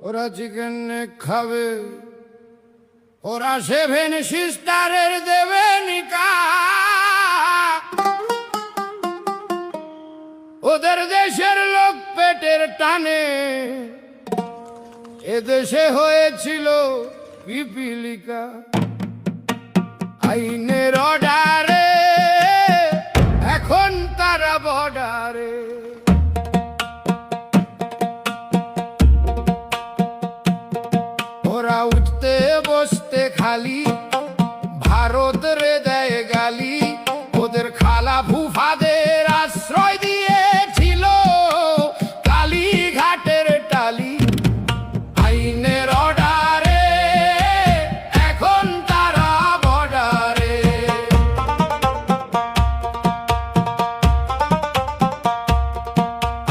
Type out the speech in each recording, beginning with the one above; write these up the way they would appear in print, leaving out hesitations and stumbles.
ওরা চিকেন খাবে, ওরা 7 সিস্টারের দেবে নিকা। ওদের দেশের লোক পেটের টানে, এদেশে হয়েছিল পিপিলিকা। আইনের অর্ডারে এখন তারা বর্ডারে। ওরা উঠতে বসতে খালি ভারত রে দেয় গালি। ওদের খালা ফুফাদের আশ্রয় দিয়েছিল কালীঘাটের টালি। আইনের অর্ডারে এখন তারা বর্ডারে।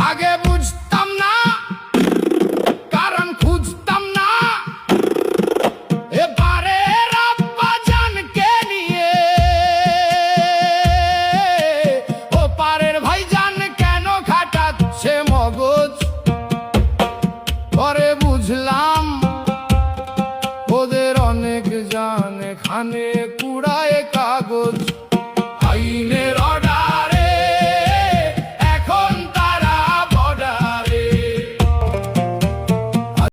আগে বুঝতাম না, কারণ খুঁজতাম না। এবারে রাব্বা জানকে নিয়ে ও পারের ভাইজান কেন খাটাচ্ছে মগজ। পরে বুঝলাম ওদের অনেক জান এখানে।